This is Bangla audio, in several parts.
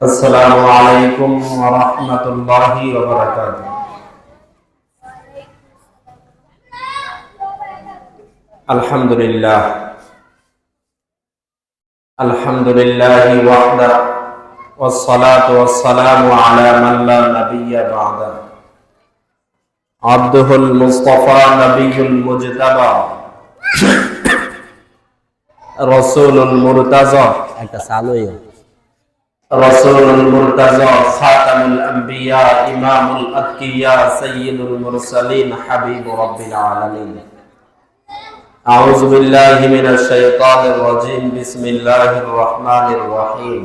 আসসালামু আলাইকুম ওয়া রাহমাতুল্লাহি ওয়া বারাকাতুহু। আলহামদুলিল্লাহ আলহামদুলিল্লাহি ওয়াহদা ওয়াস সালাতু ওয়াস সালামু আলা মান লা নাবিয়্যা বা'দা আবদুহুল মুস্তাফা নবিয়্যুল মুজতাবা রাসূলুল মুরতাজা একটা চালুই রাসূলুল মুরতাজা খাতামুল আম্বিয়া ইমামুল আতকিয়া সাইয়্যিদুল মুরসালিন হাবিবুর রাব্বিল আলামিন। আউযু বিল্লাহি মিনাশ শাইতানির রাজীম। বিসমিল্লাহির রহমানির রহিম।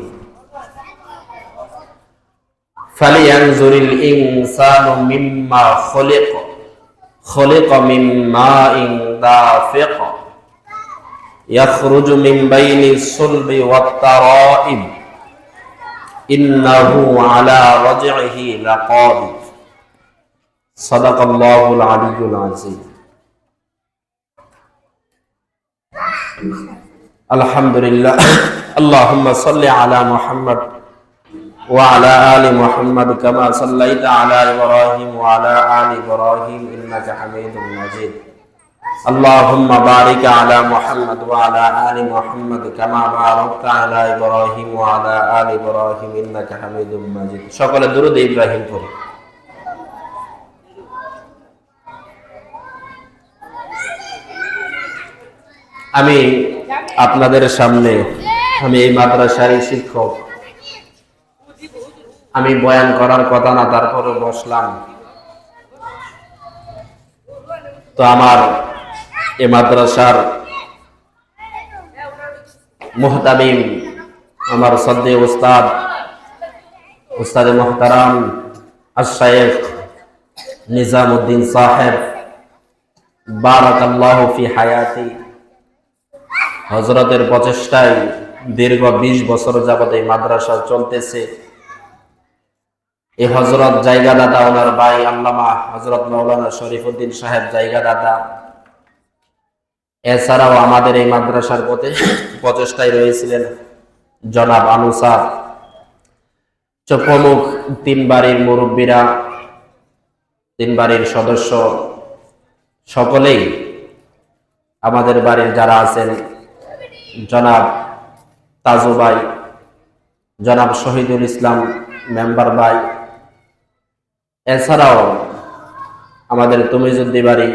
ফালিয়ানজুরিল ইনসানু মিম্মা খুলিকা মিন মাইন দাফিক ইয়াখরুজু মিন বাইনিস সুলবি ওয়াত তারাইব ইন্নাহু আলা রাজইহি লাকাদির। সাদাকাল্লাহুল আলিয়্যুল আযীম। আলহামদুলিল্লাহ। আল্লাহুম্মা সাল্লি আলা মুহাম্মদ ওয়া আলা আলি মুহাম্মদ কামা সাল্লাইতা আলা ইব্রাহিম ওয়া আলা আলি ইব্রাহিম ইন্নাকা হামিদুম মাজিদ। আল্লাহুম্মা বারিক আলা মুহাম্মদ ওয়া আলা আলি মুহাম্মদ কামা বারাকতা আলা ইব্রাহিম ওয়া আলা আলি ইব্রাহিম ইন্নাকা হামিদুম মাজিদ। সকলে দুরূদ ইব্রাহিম পড়ি। আমি আপনাদের সামনে, আমি এই মাদ্রাসার শিক্ষক, আমি বয়ান করার কথা না, তারপরে বসলাম। তো আমার এই মাদ্রাসার মুহতামিম, আমার সদ্দে উস্তাদ মুহতারাম আশ-শাইখ নিজামউদ্দিন সাহেব বারাকাল্লাহু ফি হায়াতি, হযরতের প্রচেষ্টায় দীর্ঘ 20 বছর যাবত এই মাদ্রাসা চলতেছে। এই হযরত জায়গাদাতা, ওনার ভাই আল্লামা হযরত মাওলানা শরীফউদ্দিন সাহেব জায়গাদাতা, এছাড়াও আমাদের এই মাদ্রাসার প্রচেষ্টায় রয়েছিলেন জনাব আনুসার, প্রমুখ 3 বাড়ির মুরব্বীরা, 3 বাড়ির সদস্য, সকলেই আমাদের বাড়ির যারা আছেন, জনাব তাজু ভাই, জনাব শহীদুল ইসলাম মেম্বার ভাই, এছাড়াও আমাদের তুমিজুদ্দি বাড়ি,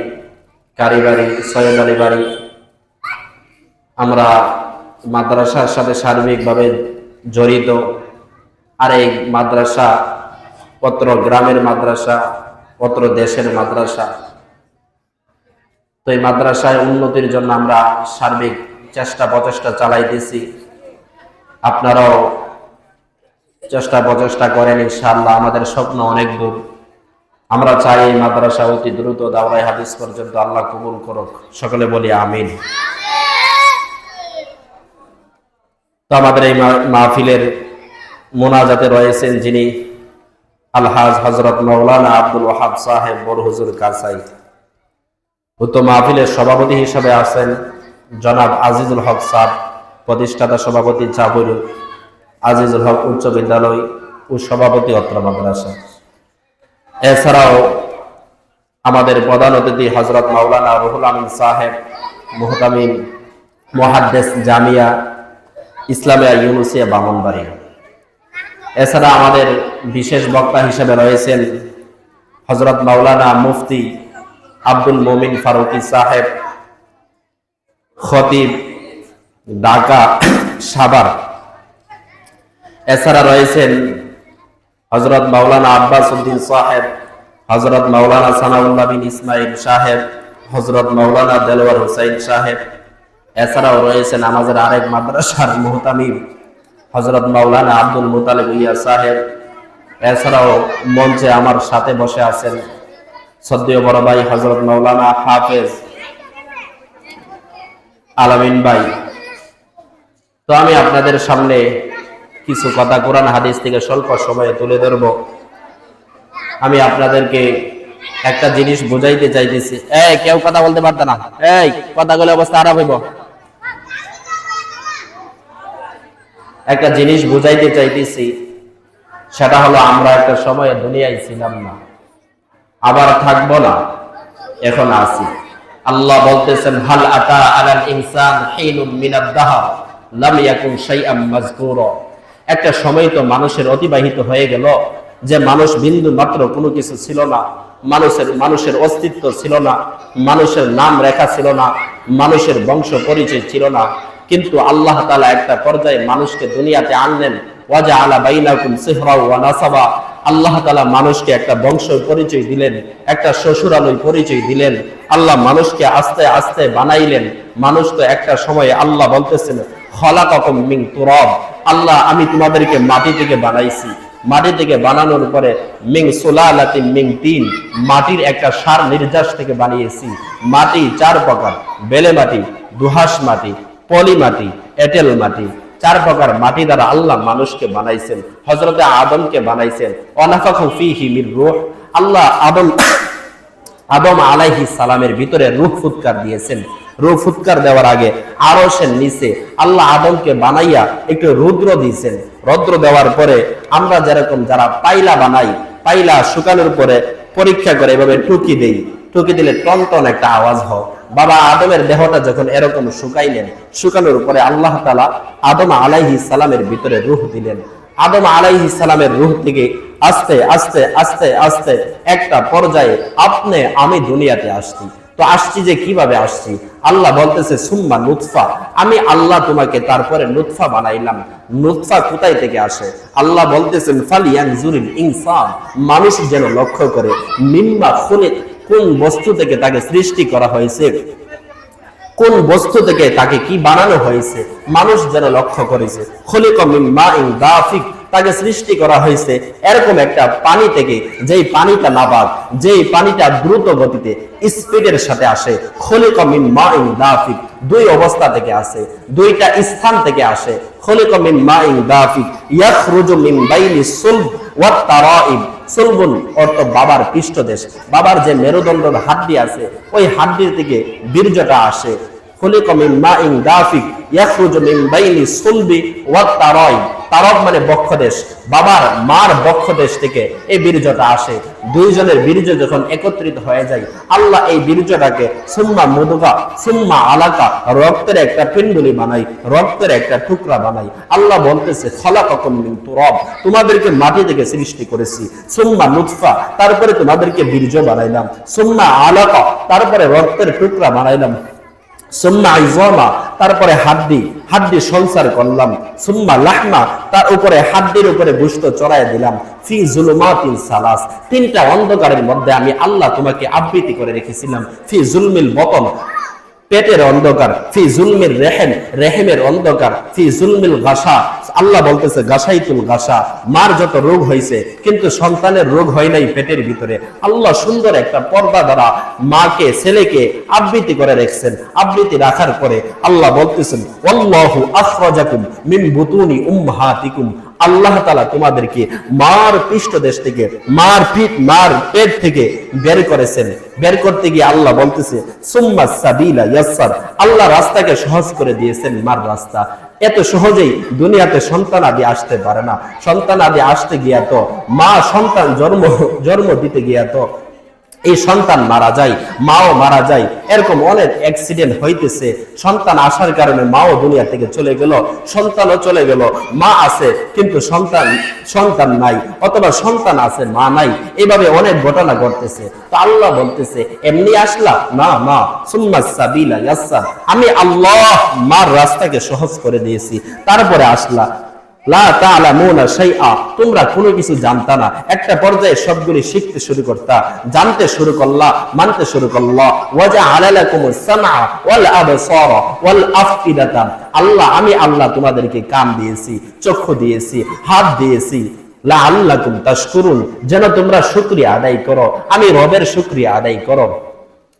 কারি বাড়ি, সৈয়দ আলী বাড়ি, আমরা মাদ্রাসার সাথে সার্বিকভাবে জড়িত। আর এই মাদ্রাসা পত্র গ্রামের মাদ্রাসা, পত্র দেশের মাদ্রাসা। তো এই মাদ্রাসায় উন্নতির জন্য আমরা সার্বিক প্রচেষ্টা চালাইতেছি। আপনারাও প্রচেষ্টা করেন ইনশাআল্লাহ। আমাদের স্বপ্ন অনেক দূর। আমরা চাই এই মাদ্রাসা অতি দ্রুত দাওরায়ে হাদিস পর্যন্ত আল্লাহ কবুল করুক। সকলে বলি আমিন। তো আমাদের এই মাহফিলের মোনাজাতে রয়েছেন যিনি আলহাজ হযরত মাওলানা আব্দুল ওয়াহাব সাহেব বড় হুজুর কাসাই। উক্ত মাহফিলের সভাপতি হিসেবে আছেন জনাব আজিজুল হক সাহেব, প্রতিষ্ঠাতা সভাপতি চাবুর আজিজুল হক উচ্চ বিদ্যালয় ও সভাপতি অত্র মাদ্রাসা। এছাড়াও আমাদের প্রধান অতিথি হযরত মাওলানা রুহুল আমিন সাহেব, মুহতামিম মুহাদ্দিস জামিয়া ইসলামিয়া ইউনুসিয়া বামনবাড়ি। এছাড়া আমাদের বিশেষ বক্তা হিসেবে রয়েছেন হযরত মাওলানা মুফতি আব্দুল মুমিন ফারুকি সাহেব, খতিব ঢাকা সাভার। এছাড়া রয়েছেন হযরত মাওলানা আব্বাস উদ্দিন সাহেব, হযরত মাওলানা সানাউল্লাহ বিন ইসমাইল সাহেব, হযরত মাওলানা দেলওয়ার হুসাইন সাহেব। এছাড়াও রয়েছেন আমাদের আরেক মাদ্রাসার মুহতামিম হযরত মাওলানা আব্দুল মুতালিব ইয়া সাহেব। এছাড়াও মঞ্চে আমার সাথে বসে আছেন সদ্দীয় বড় ভাই হযরত মাওলানা হাফেজ আলামিন ভাই। তো আমি আপনাদের সামনে কিছু কথা কোরআন হাদিস থেকে স্বল্প সময়ে তুলে ধরব। আমি আপনাদেরকে একটা জিনিস বুঝাইতে চাইতেছি। কেউ কথা বলতে পারত না, কথা বলে অবস্থা খারাপ হইব। একটা জিনিস বুঝাইতে চাইতেছি সেটা হলো আমরা একটা সময়ে দুনিয়ায় ছিলাম না, আবার থাকবো না, এখন আছি। আল্লাহ বলতেছেন, হাল আতা আলাল ইনসান হিনুম মিনাদ দাহর লাম ইয়াকুন শাইআম মাযকুরা। একটা সময় তো মানুষের অতিবাহিত হয়ে গেল যে মানুষ বিন্দু মাত্র কোনো কিছু ছিল না, মানুষের অস্তিত্ব ছিল না, মানুষের নাম রেখা ছিল না, মানুষের বংশ পরিচয় ছিল না। কিন্তু আল্লাহ তাআলা একটা পর্যায়ে মানুষকে দুনিয়াতে আনলেন, ওয়াজআলা বাইনাকুম সিহরা ওয়া নাসাবা। আল্লাহ তাআলা মানুষকে একটা বংশ পরিচয় দিলেন, একটা শ্বশুরালয় পরিচয় দিলেন। আল্লাহ মানুষকে আস্তে আস্তে বানাইলেন। মানুষ তো একটা সময়ে আল্লাহ বলতেছেন, খলাকাকুম মিন তুরাব, আল্লাহ আমি তোমাদেরকে মাটি থেকে বানাইছি। মাটি থেকে বানানোর পরে মিন সুলালাতিন মিন তিন, মাটির একটা সার নির্যাস থেকে বানিয়েছি। মাটি চার প্রকার, বেলে মাটি, দোআঁশ মাটি, পলি মাটি, এঁটেল মাটি। চার প্রকার মাটি দ্বারা আল্লাহ মানুষকে বানাইছেন। হযরতে আদমকে বানাইছেন, ওয়ানাফাখু ফীহি মির রূহ। আল্লাহ আদম আলাইহিস সালামের ভিতরে রূহ ফুৎকার দিয়েছেন। রূহ ফুৎকার দেওয়ার আগে আরশের নিচে আল্লাহ আদমকে বানাইয়া একটু রুদ্র দিয়েছেন। রৌদ্র দেওয়ার পরে আমরা যেরকম যারা পাইলা বানাই, পাইলা শুকানোর পরে পরীক্ষা করে এভাবে টুকি দেই, টুকি দিলে টনটন একটা আওয়াজ হয়। বাবা আদমের দেহটা যখন এরকম শুকাইলেন, শুকানোর পরে আল্লাহ তাআলা আদম আলাইহিস সালামের ভিতরে রূহ দিলেন। আদম আলাইহিস সালামের রূহ থেকে আস্তে আস্তে আস্তে আস্তে একটা পর্যায়ে আমি দুনিয়াতে আসছি। তো আসছি যে কিভাবে আসছি? আল্লাহ বলতেছে সুম্মা নুতফা, আমি আল্লাহ তোমাকে তারপরে নুতফা বানাইলাম। নুতফা কোথায় থেকে আসে? আল্লাহ বলতেছেন ফালিয়ানজুরিল ইনসান, মানুষ যেন লক্ষ্য করে, মিম্মা খুলিক, কোন বস্তু থেকে তাকে সৃষ্টি করা হয়েছে, কোন বস্তু থেকে তাকে কি বানানো হয়েছে, মানুষ যেন লক্ষ্য করেছে। খুলিকা মিন মাইন দাফিক, তাকে সৃষ্টি করা হয়েছে এরকম একটা পানি থেকে, যেই পানিটা নাবাক, যেই পানিটা দ্রুত গতিতে স্পিডের সাথে আসে। খুলিকা মিন মাইন দাফিক, দুই অবস্থা থেকে আসে, দুইটা স্থান থেকে আসে। খুলিকা মিন মাইন দাফিক ইয়াখরুজু মিন বাইনি সুলব ওয়াত তারাইব। সুলবুন অর্থ বাবার পৃষ্ঠদেশ, বাবার যে মেরুদণ্ডের হাড্ডি আছে ওই হাড্ডির থেকে বীর্যটা আসে। খুলিকা মিন মাইন দাফিক ইয়াখরুজু মিন বাইনি সুলবি ওয়াত তারাইব। তারব মানে বক্ষদেশ, বাবার মার বক্ষদেশ থেকে এই বীর্যটা আসে। দুইজনের বীর্য যখন একত্রিত হয়ে যায়, আল্লাহ এই বীর্যটাকে সুম্মা মুদগা সুম্মা আলাকা, রক্তের একটা পিণ্ডুলি বানাই, রক্তের একটা টুকরা বানাই। আল্লাহ বলতেছে খলাকাকুম মিন তুরাব, তোমাদেরকে মাটি থেকে সৃষ্টি করেছি। সুম্মা নুতফা, তারপরে তোমাদেরকে বীর্য বানাইলাম। সুম্মা আলাকা, তারপরে রক্তের টুকরা বানাইলাম। সুম্মা ইজামা, তারপরে হাড্ডি সংসার করলাম। সুম্মা লাহমা, তার উপরে হাড্ডির উপরে গোশত চড়াই দিলাম। ফি জুলুমাতিন সালাস, তিনটা অন্ধকারের মধ্যে আমি আল্লাহ তোমাকে আবৃত্তি করে রেখেছিলাম। ফি জুলমিল বতন, পেটের অন্ধকার। ফি জুলমির রেহেম, রেহেমের অন্ধকার। ফি জুলমিল গাসা, আল্লাহ বলতেছে গাসাইতুল গাসা, মার যত রোগ হয়েছে কিন্তু সন্তানের রোগ হয় নাই পেটের ভিতরে, আল্লাহ সুন্দর একটা পর্দা দ্বারা মাকে ছেলেকে আবৃত্তি করে রেখেছেন। আবৃত্তি রাখার পরে আল্লাহ বলতেছেন ওয়াল্লাহু আখরাজাকুম মিন বুতুনি উম্মাহাতিকুম, আল্লাহ তাআলা তোমাদেরকে মার পৃষ্ঠদেশ থেকে, মার পেট থেকে বের করেছেন। বের করতে গিয়ে আল্লাহ বলতেছে সুম্মা সাবিলা ইয়াসসার, আল্লাহ রাস্তাকে সহজ করে দিয়েছেন। মার রাস্তা এত সহজেই দুনিয়াতে সন্তান আদি আসতে পারে না। সন্তান আদি আসতে গিয়া তো মা সন্তান জন্ম দিতে গিয়া তো এই সন্তান মারা যায়, মাও মারা যায়। এরকম অনেক অ্যাক্সিডেন্ট হইতেছে। সন্তান আসার কারণে মাও দুনিয়া থেকে চলে গেল, সন্তানও চলে গেল। মা আছে কিন্তু সন্তান নাই, অথবা সন্তান আছে মা নাই। এইভাবে অনেক ঘটনা ঘটতেছে। তো আল্লাহ বলতেছে এমনি আসলা না, মা সুম্মা সাবিলা ইয়াসসার, আমি আল্লাহ মার রাস্তাকে সহজ করে দিয়েছি, তারপরে আসলা। লা তা'লামুনা শাইআ, তোমরা কোনো কিছু জানতা না। একটা পর্যায়ে সবগুলি শিখতে শুরু করতা, জানতে শুরু করলা, মানতে শুরু করলা। ওয়াজআলা লাকুমুস সামআ ওয়াল আবসারা ওয়াল আফইদাতা, আমি আল্লাহ তোমাদেরকে কান দিয়েছি, চক্ষু দিয়েছি, হাত দিয়েছি। লাআল্লাকুম তাশকুরুন, যেন তোমরা শুকরিয়া আদায় করো, আমি রবের শুকরিয়া আদায় করো।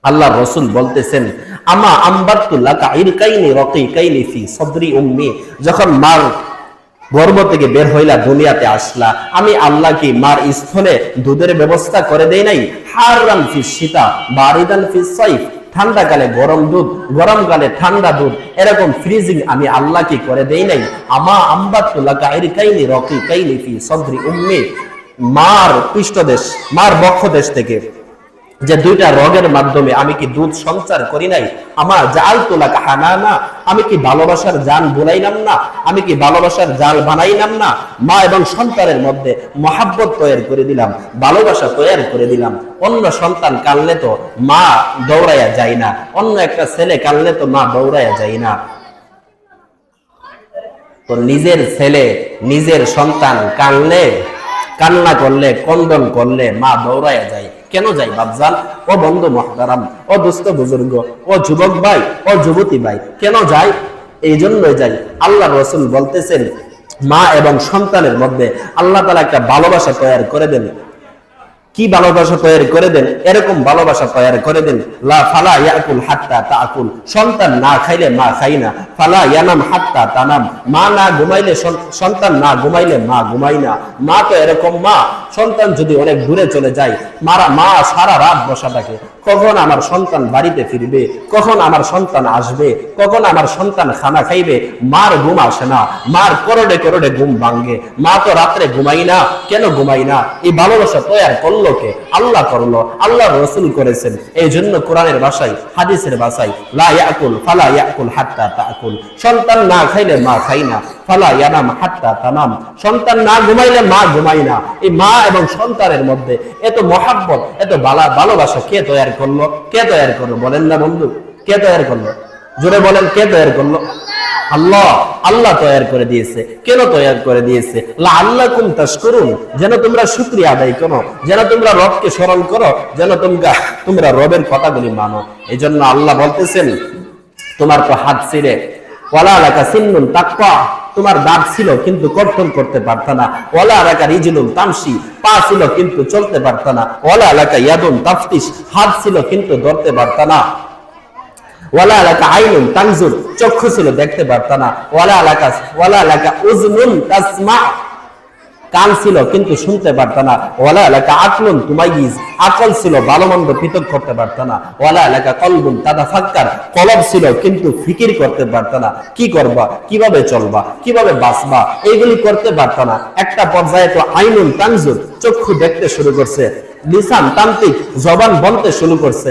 আল্লাহ রাসূল বলতেছেন আমা আমবাতু লাকা ইরকাইনি রাকিকাইনি ফি সাদরি উম্মি, যখন মার গর্ভ থেকে বের হইলা, দুনিয়াতে আসলা, আমি আল্লাহ কি মার স্থলে দুধের ব্যবস্থা করে দেই নাই? হারান ফি শীতা বারিদান ফি সাইফ, ঠান্ডাকালে গরম দুধ, গরমকালে ঠান্ডা দুধ, এরকম ফ্রিজিং আমি আল্লাহ কি করে দেই নাই? আমা আম্বাতু লাকা ইরকাইনি রাকিকাইনি ফি সদরি উম্মি, মার পৃষ্ঠদেশ, মার বক্ষদেশ থেকে যে দুইটা রগের মাধ্যমে আমি কি দুধ সঞ্চার করি নাই? আমার জাল তোলা কাহানা, আমি কি ভালোবাসার জাল বোলাইলাম না? আমি কি ভালোবাসার জাল বানাইলাম না? মা এবং সন্তানের মধ্যে মহাব্বত তৈরি করে দিলাম, ভালোবাসা তৈরি করে দিলাম। অন্য সন্তান কানলে তো মা দৌড়াইয়া যায় না, অন্য একটা ছেলে কানলে তো মা দৌড়াইয়া যায় না। তো নিজের ছেলে, নিজের সন্তান কানলে, কান্না করলে, কন্দন করলে মা দৌড়াইয়া যায়। কেন যাই বাপজান, ও বন্ধু মহতারাম, ও দুস্থ বুজুর্গ, ও যুবক ভাই, ও যুবতী ভাই, কেন যাই? এই জন্যই যাই। আল্লাহ রাসূল বলতেছেন, মা এবং সন্তানের মধ্যে আল্লাহ তাআলা একটা ভালোবাসা তৈরি করে দেন। কি ভালোবাসা তৈরি করে দেন? এরকম ভালোবাসা তৈরি করে দেন, লা ফালা ইয়াকুল হাত্তা তাকুল, সন্তান না খাইলে মা খাই না, ফালা ইয়ানাম হাত্তা তানাম, মা না ঘুমাইলে সন্তান না ঘুমাইলে মা ঘুমাই না। মা তো এরকম মা, সন্তান যদি অনেক দূরে চলে যায়, মা সারা রাত বসা থাকে, কখন আমার সন্তান বাড়িতে ফিরবে, কখন আমার সন্তান আসবে, কখন আমার সন্তান খানা খাইবে, মার ঘুম আসে না, মার করোড়ে করোড়ে ঘুম ভাঙ্গে। মা তো রাত্রে ঘুমাই না, কেন ঘুমাই না? এই ভালোবাসা তৈরি করলো কে? আল্লাহ করলো, আল্লাহ রাসূল করেছেন। এই জন্য কোরআনের ভাষায়, হাদিসের ভাষায়, লা ইয়াকুল ফালা ইয়াকুল হাত্তা তাকুল, সন্তান না খাইলে মা খাই না, ফালা ইয়ানাম হাত্তা তানাম, সন্তান না ঘুমাইলে মা ঘুমাই না। এই মা এবং সন্তানের মধ্যে এত মহাব্বত, এত ভালোবাসা কে তৈরি করলো? কে তৈরি করলো বলেন না বন্ধু? কে তৈরি করলো? জোরে বলেন, কে তৈরি করলো? আল্লাহ। আল্লাহ তৈরি করে দিয়েছে। কেন তৈরি করে দিয়েছে? লাআল্লাকুম তাশকুরুন, যেন তোমরা শুকরিয়া আদায় করো, যেন তোমরা রবকে স্মরণ করো, যেন তোমরা রবের কথাগুলি মানো। এই জন্য আল্লাহ বলতেছেন, তোমার তো হাত ছিঁড়ে, ওয়ালা লাকা সিন্নুন তাকওয়া, তোমার দাঁত ছিল কিন্তু কর্তন করতে পারত না, ওয়ালা লাকা রিজলুন তামশি, পা ছিল কিন্তু চলতে পারত না, ওয়ালা লাকা ইয়াদুন তাফতিশ, হাত ছিল কিন্তু ধরতে পারত না, ওয়ালা লাকা আইনুন তানজুর, চক্ষু ছিল দেখতে পারত না, ওয়ালা লাকা উযনুন তাসমা, কান ছিল কিন্তু শুনতে পারত না, ওয়ালা লাকা আকলুন তুমাইয়িজ, আকল ছিল ভালো মন্দ পৃথক করতে পারত না, ওয়ালা লাকা কলবুন তাতাফাক্কার, কলব ছিল কিন্তু ফিকির করতে পারত না। কি করবা, কিভাবে চলবা, কিভাবে বাঁচবা, এইগুলি করতে পারত না। একটা পর্যায়ে তো আইনুন তানজুর, চক্ষু দেখতে শুরু করছে, লিসান তান্ত্রিক, জবান বলতে শুরু করছে,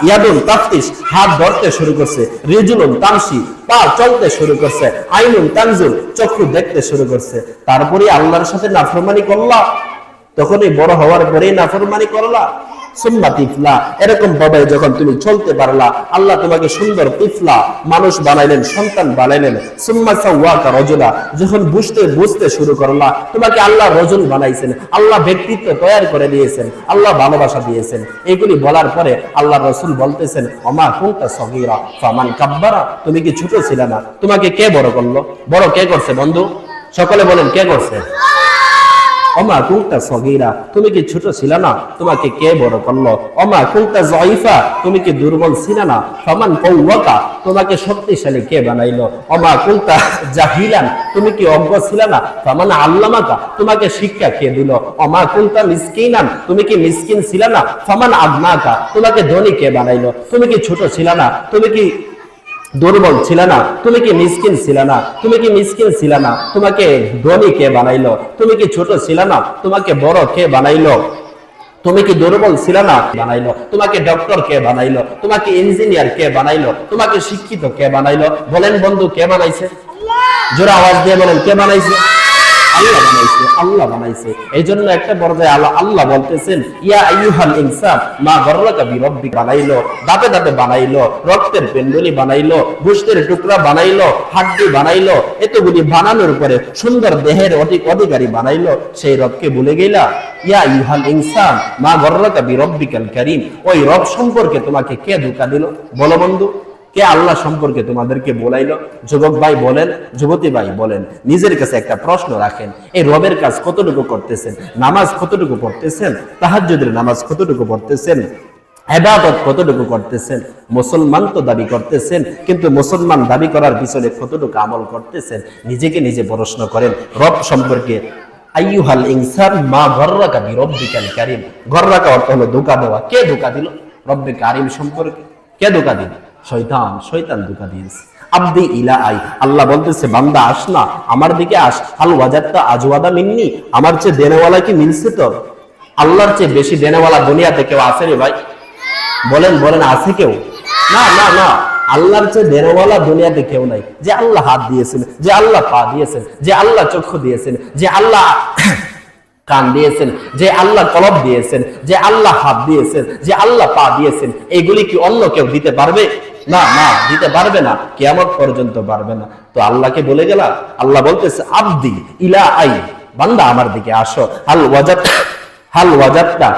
ইয়াদুন তাফতিশ, হাত ধরতে শুরু করছে, রিজুলুন তামশি, পা চলতে শুরু করছে, আইনুন তানজুর, চক্ষু দেখতে শুরু করছে। তারপরে আল্লাহর সাথে নাফরমানি করলা, তখনই বড় হওয়ার পরেই নাফরমানি করলা। সুম্মা তিফলা, এরকম ভাবে যখন তুমি চলতে পারলা, আল্লাহ তোমাকে সুন্দর তিফলা মানুষ বানাইলেন, সন্তান বানাইলেন। সুম্মা সাওয়াকা রাজুলা, যখন বুঝতে শুরু করলা, তোমাকে আল্লাহ রজুল বানাইছেন, আল্লাহ ব্যক্তিত্ব তৈরি করে দিয়েছেন, আল্লাহ ভালোবাসা দিয়েছেন। এগুলি বলার পরে আল্লাহ রাসূল বলতেছেন, ওমা কুনতা সগীরা ফামান কাব্বারা, তুমি কি ছোট ছিলে না? তোমাকে কে বড় করলো? বড় কে করছে বন্ধু? সকলে বলেন, কে করছে? ওমা কুনতা সগীরা, তুমি কি ছোট ছিল না? তোমাকে কে বড় করলো? ওমা কুনতা যায়িফা, তুমি কি দুর্বল ছিল না? ফামান কাওয়াকা, তোমাকে শক্তিশালী কে বানাইলো? ওমা কুনতা জাহিলান, তুমি কি অজ্ঞ ছিল না? ফামান আল্লামাকা, তোমাকে শিক্ষা কে দিল? ওমা কুনতা মিসকিনান, তুমি কি মিসকিন ছিল না? ফামান আগনাকা, তোমাকে ধনী কে বানাইলো? তুমি কি ছোট ছিল না? তুমি কি দুর্বল ছিল না? তুমি কি মিসকিন ছিল না? তুমি কি মিসকিন ছিল না? তোমাকে ধনী কে বানাইলো? তুমি কি ছোট ছিল না? তোমাকে বড় কে বানাইলো? তুমি কি দুর্বল ছিল না? বানাইলো। তোমাকে ডক্টর কে বানাইলো? তোমাকে ইঞ্জিনিয়ার কে বানাইলো? তোমাকে শিক্ষিত কে বানাইলো? বলেন বন্ধু, কে বানাইছে? জোরে আওয়াজ দিয়ে বলেন, কে বানাইছে? আল্লাহ বানাইছে, আল্লাহ বানাইছে। এই জন্য একটা পর্যায়ে আল্লাহ বলতেছেন, ইয়া আইয়ুহাল ইনসান মা গররাকা বিরব্বিক, বানাইলো, দাঁতে দাঁতে বানাইলো, রক্তের পেন্ডুলি বানাইলো, গোশতের টুকরা বানাইলো, হাড্ডি বানাইলো, এতগুলি বানানোর পরে সুন্দর দেহের অধিকারী বানাইলো, সেই রবকে ভুলে গেলা? ইয়া আইয়ুহাল ইনসান মা গররাকা বিরব্বিকাল কারীম, ওই রব সম্পর্কে তোমাকে কে ধোঁকা দিল? বলো বন্ধু, কে আল্লাহ সম্পর্কে তোমাদেরকে বলাইলো? যুবক ভাই বলেন, যুবতী ভাই বলেন, নিজের কাছে একটা প্রশ্ন রাখেন, এই রবের কাজ কতটুকু করতেছেন? নামাজ কতটুকু পড়তেছেন? তাহাজ্জুদের নামাজ কতটুকু পড়তেছেন? ইবাদত কতটুকু করতেছেন? মুসলমান তো দাবি করতেছেন, কিন্তু মুসলমান দাবি করার পিছনে কতটুকু আমল করতেছেন? নিজেকে নিজে প্রশ্ন করেন। রব সম্পর্কে, আইয়ুহাল ইনসান মা গররাকা বিরব্বিকাল কারীম, গররাকা অর্থ হলো ধোঁকা দেওয়া। কে ধোঁকা দিল? রব্বে কারীম সম্পর্কে কে ধোঁকা দিল? শয়তান। শয়তান ধোঁকা দিয়েছে। আব্দি ইলা আই, আল্লাহ বলতেছে বান্দা আস না, আমার দিকে আস। আল ওয়াজাদটা আজওয়াদা মিন্নি, আমার চেয়ে দেনেওয়ালা কি মিলছে তোর? আল্লাহর চেয়ে বেশি দেনেওয়ালা দুনিয়াতে কেউ আছে রে ভাই? বলেন বলেন, আছে কেউ? না না না, আল্লাহর চেয়ে দেনেওয়ালা দুনিয়াতে কেউ নাই। যে আল্লাহ হাত দিয়েছেন, যে আল্লাহ পা দিয়েছেন, যে আল্লাহ চক্ষু দিয়েছেন, যে আল্লাহ কান দিয়েছেন, যে আল্লাহ কলব দিয়েছেন, যে আল্লাহ হাত দিয়েছেন, যে আল্লাহ পা দিয়েছেন, এইগুলি কি অন্য কেউ দিতে পারবে? না না, দিতে পারবে না, কিয়ামত পর্যন্ত পারবে না। তো আল্লাহকে বলে গেলা, আল্লাহ বলতেছে আব্দি ইলা আই, বান্দা আমার দিকে আসো। হাল ওয়াজাদটা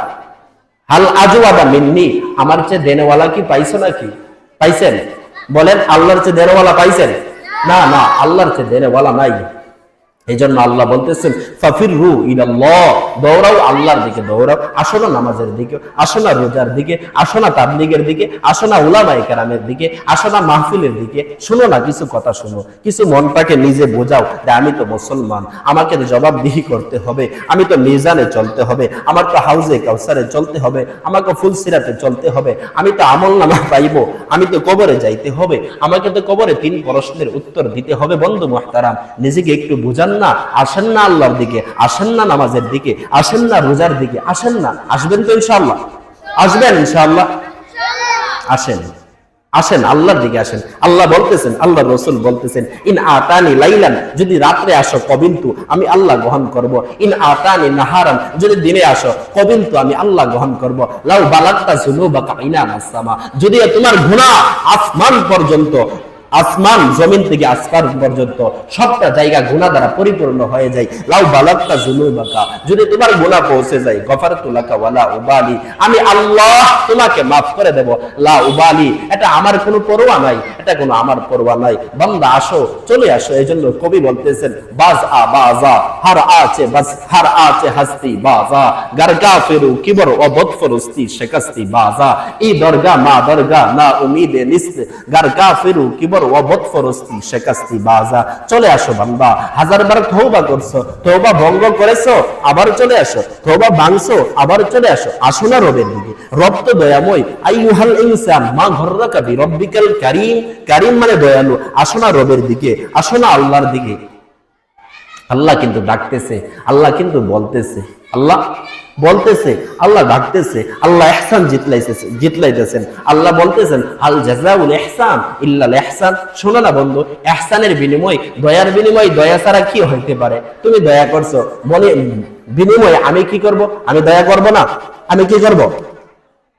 হাল আজওয়াদা মিন্নি, আমার চেয়ে দেনেওয়ালা কি পাইছো নাকি? পাইছেন? বলেন, আল্লাহর চেয়ে দেনেওয়ালা পাইছেন? না না, আল্লাহর চেয়ে দেনেওয়ালা নাই। এই জন্য আল্লাহ বলতেছেন ফাফিরু ইলাল্লাহ, দৌড়াও আল্লাহর দিকে, দৌড়াও। আসো না নামাজের দিকে, আসো না রোজার দিকে, আসো না তাবলীগের দিকে, আসো না উলামায়ে কেরামের দিকে, আসো না মাহফিলের দিকে। শুনো না কিছু কথা, শুনো কিছু, মনটাকে নিজে বোঝাও যে আমি তো মুসলমান, আমাকে তো জবাবদিহি করতে হবে, আমি তো মিজানে চলতে হবে, আমার তো হাউজে কাউসারে চলতে হবে, আমাকে ফুলসিরাতে চলতে হবে, আমি তো আমলনামা পাইবো, আমি তো কবরে যাইতে হবে, আমাকে তো কবরে 3 প্রশ্নের উত্তর দিতে হবে। বন্ধু মুহতারাম, নিজেকে একটু বুঝান না। আসেন না আল্লাহর দিকে, আসেন না নামাজের দিকে, আসেন না রোজার দিকে, আসেন না। আসবেন তো ইনশাআল্লাহ? আসবেন ইনশাআল্লাহ? আসেন আসেন, আল্লাহর দিকে আসেন। আল্লাহ বলতেছেন, আল্লাহ রাসূল বলতেছেন ইন আতানি লাইলান, যদি রাত্রে আসো কবিন্তু, আমি আল্লাহ গ্রহণ করব। ইন আতানি নাহারান, যদি দিনে আসো কবিন্তু, আমি আল্লাহ গ্রহণ করব। লাউ বালাগতা যুনুবাকা ইনানাস সামা, যদি তোমার গুনাহ আসমান পর্যন্ত, আসমান জমিন থেকে আসমান পর্যন্ত সবটা জায়গা গুনাহ দ্বারা পরিপূর্ণ হয়ে যায়। লাউ বালাগতা যুনুবাকা, যদি তোমার গুনাহ পৌঁছে যায়, গফারতু লাকা ওয়ালা উবালি, আমি আল্লাহ তোমাকে maaf করে দেব। লা উবালি, এটা আমার কোনো পরোয়া নাই, এটা কোনো আমার পরোয়া নাই। বান্দা আসো, চলে আসো। এইজন্য কবি বলতেছেন বাজ আ বাজা, হার আছে বাস, হার আছে হাস্তি বাজা, গার কাফিরু কিবর ও বদফরস্তি শিকস্তি বাজা, ই দরগা মা দরগা না উম্মীদে নিস্ত, গার কাফিরু কিবর ও বদফরস্তি শিকস্তি বাজা। চলে আসো বান্দা, 1000 বার তওবা করছো, তওবা ভঙ্গ করেছো, আবার চলে আসো। তওবা ভাঙছো, আবার চলে আসো। আসো না রবের দিকে, রব তো দয়াময়। আইয়ুহাল ইনসান মা গররাকা বিরব্বিকাল কারীম, কারীম মানে দয়ালু। আসো না রবের দিকে, আসো না আল্লাহর দিকে। আল্লাহ কিন্তু ডাকতেছে, আল্লাহ কিন্তু বলতেছে, আল্লাহ বলতেছে, আল্লাহ ডাকতেছে, আল্লাহ ইহসান জিতলাইতেছেন। আল্লাহ বলতেছেন আল জাযাউল ইহসান ইল্লাল ইহসান। শোনো না বন্ধু, ইহসানের বিনিময়, দয়ার বিনিময় দয়া ছাড়া কি হইতে পারে? তুমি দয়া করছো, বলে বিনিময়ে আমি কি করব? আমি দয়া করব না? আমি কি করব?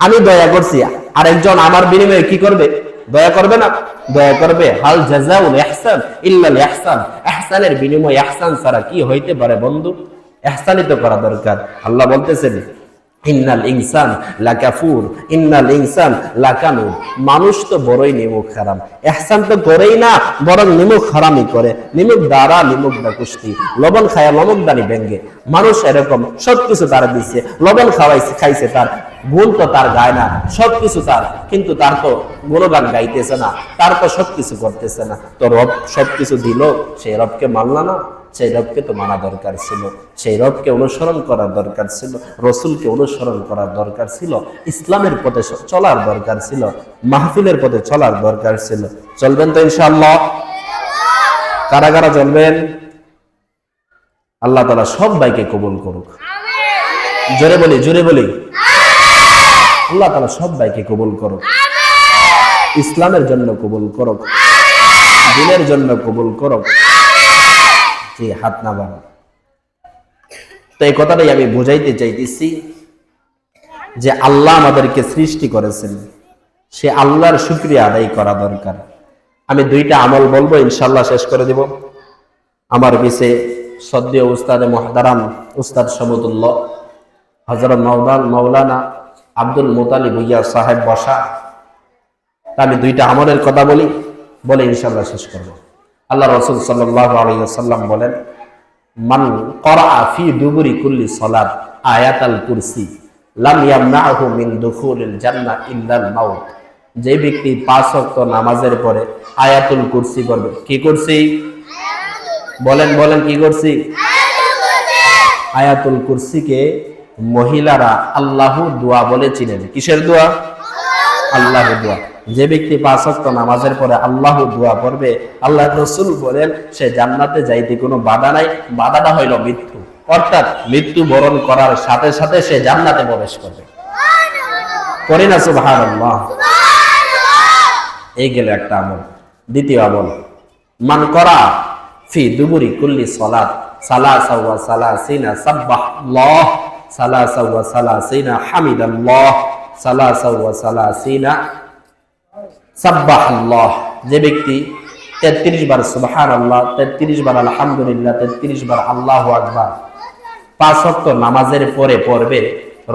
আমি দয়া করছি, আরেকজন আমার বিনিময়ে কি করবে? দয়া করবে না? দয়া করবে। হাল জাযাউল ইহসান ইল্লাল ইহসান, ইহসানের বিনিময় ইহসান ছাড়া কি হইতে পারে বন্ধু? ইহসানই তো করা দরকার। আল্লাহ বলতেছেন ইন্নাল ইনসান লাকাফুর, ইন্নাল ইনসান লাকানুর, মানুষ তো বড়ই নিমুখ হারাম। ইহসান তো করেই না, বরং নিমুখ হারামই করে। নিমুখ দ্বারা নিমুখ দা কুষ্টি, লবণ খায়া লবণ দানি ব্যঙ্গে। মানুষ এরকম, সবকিছু তার দিচ্ছে, লবণ খাইছে, তার গুণ তো তার গায় না, সবকিছু তার, কিন্তু তার তো গুণগান গাইতেছে না, তার তো সবকিছু করতেছে না। তো রব সবকিছু দিল, সেই রবকে মানলা না? সেই রবকে তো মানা দরকার ছিল, সেই রবকে অনুসরণ করার দরকার ছিল, রসুলকে অনুসরণ করার দরকার ছিল, ইসলামের পথে চলার দরকার ছিল, মাহফিলের পথে চলার দরকার ছিল। চলবেন তো ইনশাআল্লাহ? কারা কারা চলবেন? আল্লাহ তাআলা সব ভাইকে কবুল করুক। জোরে বলি, জোরে বলি, আল্লাহ তাআলা সব ভাইকে কবুল করুক, ইসলামের জন্য কবুল করুক, দিনের জন্য কবুল করুক। জি, হাত না বাড়ান। তো এই কথাটাই আমি বুঝাইতে চাইতেছি যে আল্লাহ আমাদেরকে সৃষ্টি করেছেন, সে আল্লাহর শুকরিয়া আদায় করা দরকার। আমি 2টা আমল বলবো, ইনশাআল্লাহ শেষ করে দেব। আমার পিছে সদ্য উস্তাদে মুহতারাম উস্তাদ শমুদুল্লাহ হযরত মাওলানা আব্দুল মুতালিব ভুইয়া সাহেব বসা। আমি 2টা আমলের কথা বলে ইনশাআল্লাহ শেষ করব। আল্লাহ রাসূল সাল্লাল্লাহু আলাইহি ওয়াসাল্লাম বলেন মান ক্বরাআ ফি দুবুরি কুল্লি সালাত আয়াতাল কুরসি লাম ইয়ামনাহু মিন দুখুলিল জান্নাহ ইল্লাল মাউত। যে ব্যক্তি 5 ওয়াক্ত নামাজের পরে আয়াতুল কুরসি করবে। কি করছি? বলেন বলেন, কি করছি? আয়াতুল কুরসিকে মহিলারা আল্লাহু দোয়া বলে চিনেন। কিসের দোয়া? আল্লাহু দোয়া। যে ব্যক্তি 5 ওয়াক্ত নামাজের পরে আল্লাহু দোয়া পড়বে, আল্লাহর রাসূল বলেন সে জান্নাতে যাইতে কোনো বাধা নাই, বাধাটা হইল মৃত্যু। অর্থাৎ মৃত্যু বরণ করার সাথে সাথে সে জান্নাতে প্রবেশ করবে। করি না সুবহানাল্লাহ? এই গেল একটা আমল। দ্বিতীয় আমল, মান করা ফি দুবুরি কুল্লি সালাত সালাসা ওয়া সালাসিনা সাব্বাহাল্লাহ সালাসা ওয়া সালাসিনা হামিদাল্লাহ সালাসা ওয়া সালাসিনা সাব্বাহাল্লাহ। যে ব্যক্তি 33 বার সুবহানাল্লাহ, 33 বার আলহামদুলিল্লাহ, 33 বার আল্লাহু আকবার 5 ওয়াক্ত নামাজের পরে পড়বে,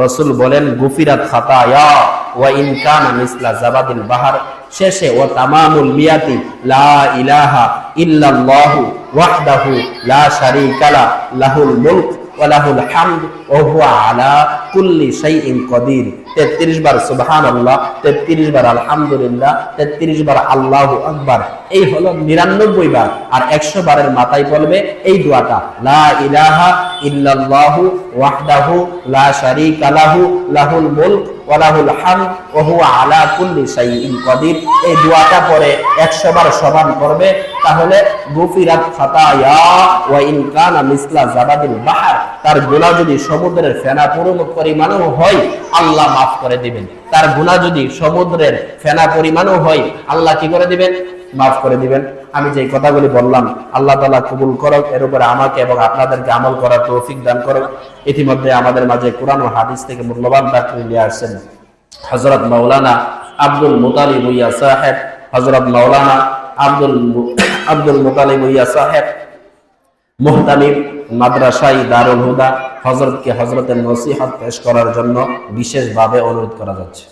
রাসূল বলেন গুফিরাত খাতায়া ওয়া ইন কানা মিসলা জাবাদিল বাহর। শেষে ওয়া তামামুল মিয়াতি লা ইলাহা ইল্লাল্লাহু ওয়াহদাহু লা শারীকা লা লাহুল মুলক ওয়া লাহুল হামদ ওয়া হুয়া আলা কুল্লি শাইইন কাদির। 33 বার সুবহানাল্লাহ, 33 বার আলহামদুলিল্লাহ, 33 বার আল্লাহু আকবার। এই হলো 99 বার। আর 100 বারের মাথায় পড়বে এই দোয়াটা, লা ইলাহা ইল্লাল্লাহু ওয়াহদাহু লা শারীকা লাহু লাহুল মুলক ওয়া লাহুল হামদ ওয়া হুয়া আলা কুল্লি শাইইন কাদির। এই দোয়াটা পরে 100 বার সমান করবে, তাহলে গুফিরাত খাতায়া ওয়া ইন কানা মিসলা জাবাদিল বাহর। তার গুনাহ যদি সমুদ্রের ফেনা পরিমাণও হয় আল্লাহ মাফ করে দিবেন। তার গুনাহ যদি সমুদ্রের ফেনা পরিমাণও হয় আল্লাহ কি করে দিবেন? মাফ করে দিবেন। আমি যে কথাগুলি বললাম আল্লাহ তাআলা কবুল করুক, এর উপরে আমাকে এবং আপনাদেরকে আমল করার তৌফিক দান করুক। ইতিমধ্যে আমাদের মাঝে কোরআন ও হাদিস থেকে মূল্যবান তাকরীর নিয়ে আসছেন হযরত মাওলানা আব্দুল মুতালিব ভুইয়া সাহেব। হযরত মাওলানা আব্দুল মুতালিব ভুইয়া সাহেব মুহতামিম মাদ্রাসাই দারুল হুদা হযরতকে হযরতের নসিহত পেশ করার জন্য বিশেষভাবে অনুরোধ করা যাচ্ছে।